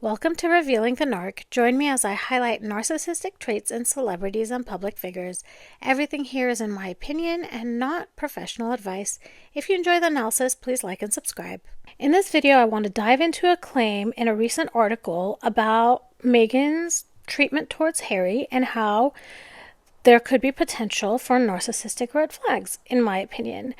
Welcome to Revealing the Narc. Join me as I highlight narcissistic traits in celebrities and public figures. Everything here is in my opinion and not professional advice. If you enjoy the analysis, please like and subscribe. In this video, I want to dive into a claim in a recent article about Meghan's treatment towards Harry and how there could be potential for narcissistic red flags, in my opinion.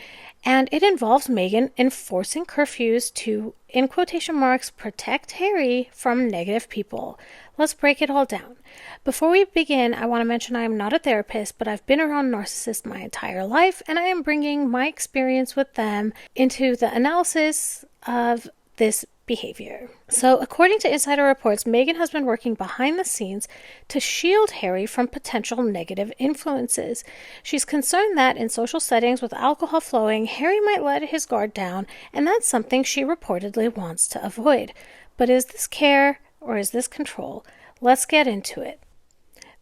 And it involves Meghan enforcing curfews to, in quotation marks, protect Harry from negative people. Let's break it all down. Before we begin, I want to mention I am not a therapist, but I've been around narcissists my entire life, and I am bringing my experience with them into the analysis of this behavior. So, according to insider reports, Meghan has been working behind the scenes to shield Harry from potential negative influences. She's concerned that in social settings with alcohol flowing, Harry might let his guard down, and that's something she reportedly wants to avoid. But is this care or is this control? Let's get into it.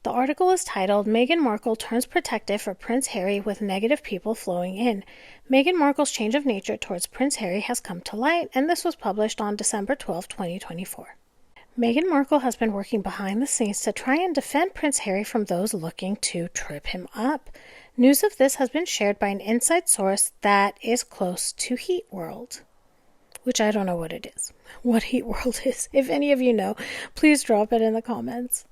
The article is titled, Meghan Markle Turns Protective for Prince Harry with Negative People Flowing In. Meghan Markle's change of nature towards Prince Harry has come to light, and this was published on December 12, 2024. Meghan Markle has been working behind the scenes to try and defend Prince Harry from those looking to trip him up. News of this has been shared by an inside source that is close to Heat World, which I don't know what it is. What Heat World is. If any of you know, please drop it in the comments.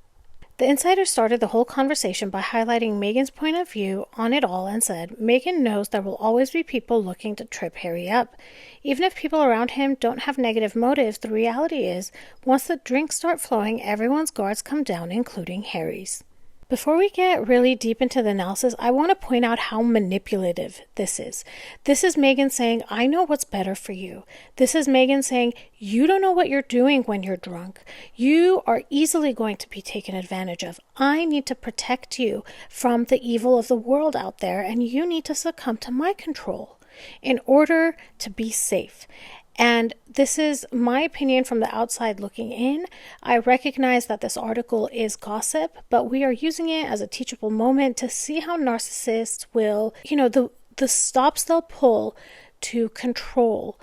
The insider started the whole conversation by highlighting Meghan's point of view on it all and said, Meghan knows there will always be people looking to trip Harry up. Even if people around him don't have negative motives, the reality is, once the drinks start flowing, everyone's guards come down, including Harry's. Before we get really deep into the analysis, I want to point out how manipulative this is. This is Meghan saying, I know what's better for you. This is Meghan saying, you don't know what you're doing when you're drunk. You are easily going to be taken advantage of. I need to protect you from the evil of the world out there, and you need to succumb to my control in order to be safe. And this is my opinion from the outside looking in. I recognize that this article is gossip, but we are using it as a teachable moment to see how narcissists will, the stops they'll pull to control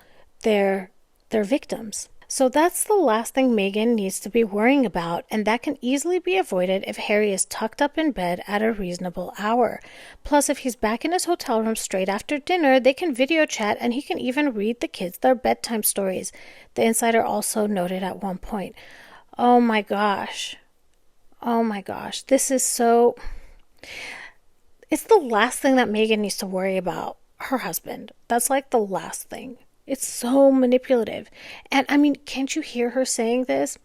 their victims. So that's the last thing Meghan needs to be worrying about, and that can easily be avoided if Harry is tucked up in bed at a reasonable hour. Plus, if he's back in his hotel room straight after dinner, they can video chat and he can even read the kids their bedtime stories. The insider also noted at one point, oh my gosh, this is so... It's the last thing that Meghan needs to worry about, her husband. That's like the last thing. It's so manipulative. And I mean, can't you hear her saying this?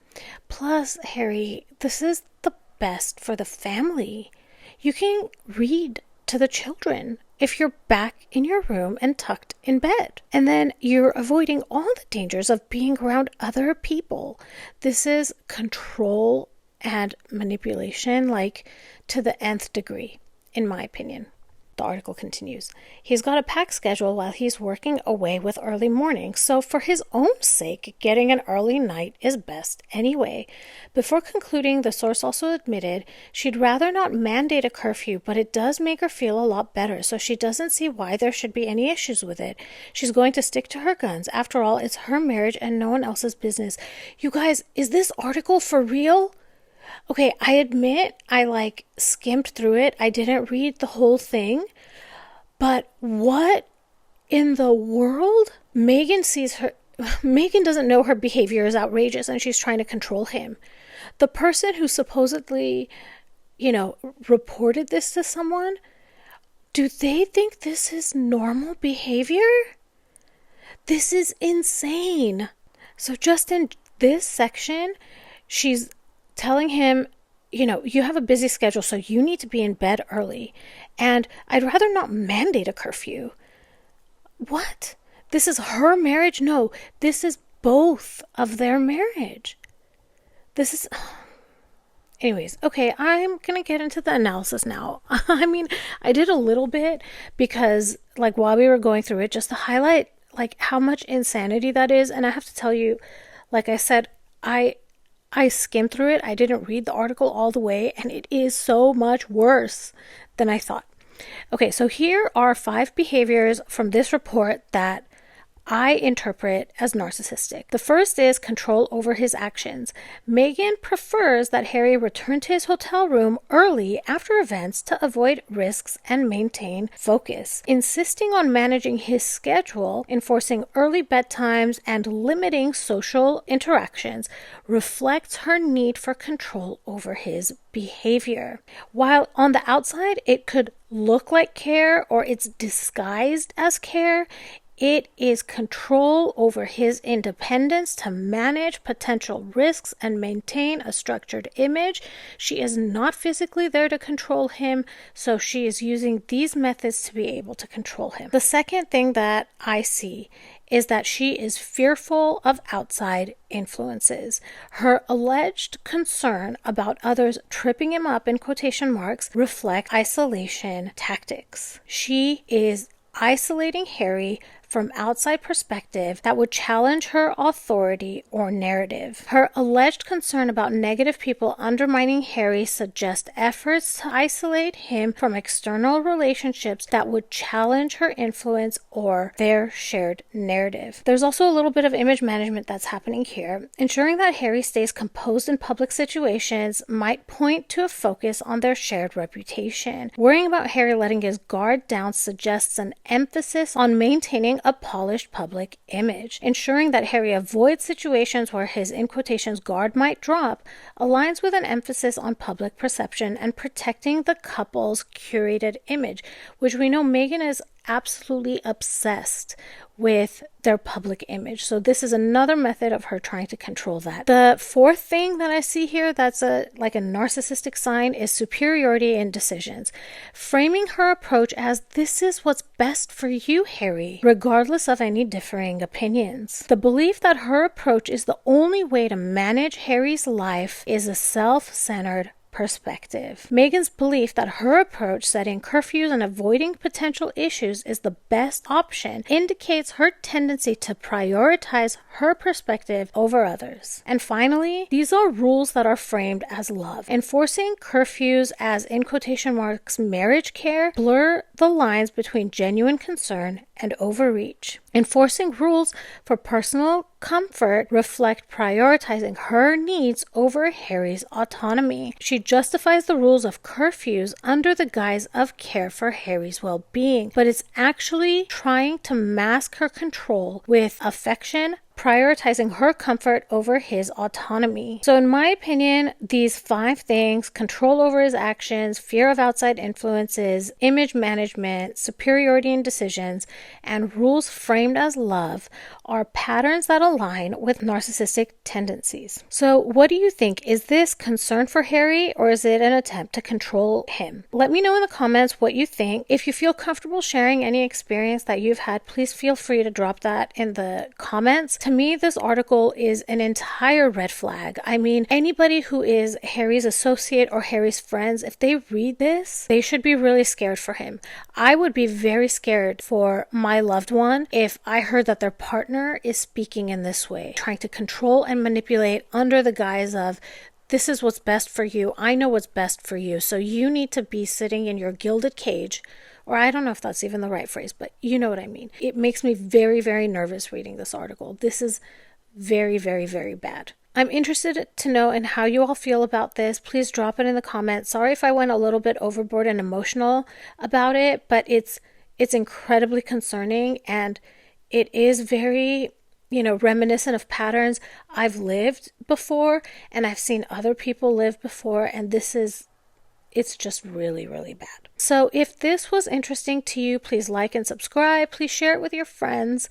Plus, Harry, this is the best for the family. You can read to the children if you're back in your room and tucked in bed. And then you're avoiding all the dangers of being around other people. This is control and manipulation, like to the nth degree, in my opinion. The article continues. He's got a packed schedule while he's working away with early mornings, so for his own sake, getting an early night is best anyway. Before concluding, the source also admitted she'd rather not mandate a curfew, but it does make her feel a lot better, so she doesn't see why there should be any issues with it. She's going to stick to her guns. After all, it's her marriage and no one else's business. You guys, is this article for real? Okay, I admit I skimmed through it. I didn't read the whole thing. But what in the world? Meghan doesn't know her behavior is outrageous and she's trying to control him. The person who supposedly, reported this to someone, do they think this is normal behavior? This is insane. So just in this section, she's telling him, you have a busy schedule, so you need to be in bed early. And I'd rather not mandate a curfew. What? This is her marriage? No, this is both of their marriage. This is... Anyways, okay, I'm going to get into the analysis now. I mean, I did a little bit because, while we were going through it, just to highlight, how much insanity that is. And I have to tell you, like I said, I skimmed through it. I didn't read the article all the way, and it is so much worse than I thought. Okay, so here are 5 behaviors from this report that I interpret as narcissistic. The first is control over his actions. Meghan prefers that Harry return to his hotel room early after events to avoid risks and maintain focus. Insisting on managing his schedule, enforcing early bedtimes, and limiting social interactions reflects her need for control over his behavior. While on the outside it could look like care or it's disguised as care, it is control over his independence to manage potential risks and maintain a structured image. She is not physically there to control him, so she is using these methods to be able to control him. The second thing that I see is that she is fearful of outside influences. Her alleged concern about others tripping him up, in quotation marks, reflect isolation tactics. She is isolating Harry from outside perspective that would challenge her authority or narrative. Her alleged concern about negative people undermining Harry suggests efforts to isolate him from external relationships that would challenge her influence or their shared narrative. There's also a little bit of image management that's happening here. Ensuring that Harry stays composed in public situations might point to a focus on their shared reputation. Worrying about Harry letting his guard down suggests an emphasis on maintaining a polished public image. Ensuring that Harry avoids situations where his, in quotations, guard might drop aligns with an emphasis on public perception and protecting the couple's curated image, which we know Meghan is absolutely obsessed with their public image. So this is another method of her trying to control that. The fourth thing that I see here that's like a narcissistic sign is superiority in decisions. Framing her approach as this is what's best for you, Harry, regardless of any differing opinions. The belief that her approach is the only way to manage Harry's life is a self-centered perspective. Meghan's belief that her approach, setting curfews and avoiding potential issues, is the best option indicates her tendency to prioritize her perspective over others. And finally, these are rules that are framed as love. Enforcing curfews as, in quotation marks, marriage care blur the lines between genuine concern and overreach. Enforcing rules for personal comfort reflect prioritizing her needs over Harry's autonomy. She justifies the rules of curfews under the guise of care for Harry's well-being, but it's actually trying to mask her control with affection, prioritizing her comfort over his autonomy. So in my opinion, these 5 things, control over his actions, fear of outside influences, image management, superiority in decisions, and rules framed as love, are patterns that align with narcissistic tendencies. So what do you think? Is this concern for Harry, or is it an attempt to control him? Let me know in the comments what you think. If you feel comfortable sharing any experience that you've had, please feel free to drop that in the comments. To me, this article is an entire red flag. I mean, anybody who is Harry's associate or Harry's friends, if they read this, they should be really scared for him. I would be very scared for my loved one if I heard that their partner is speaking in this way, trying to control and manipulate under the guise of, this is what's best for you. I know what's best for you. So you need to be sitting in your gilded cage. Or I don't know if that's even the right phrase, but you know what I mean. It makes me very, very nervous reading this article. This is very, very, very bad. I'm interested to know in how you all feel about this. Please drop it in the comments. Sorry if I went a little bit overboard and emotional about it, but it's incredibly concerning, and it is very, reminiscent of patterns I've lived before and I've seen other people live before, and it's just really, really bad. So if this was interesting to you, please like and subscribe. Please share it with your friends.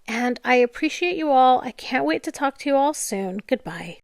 And I appreciate you all. I can't wait to talk to you all soon. Goodbye.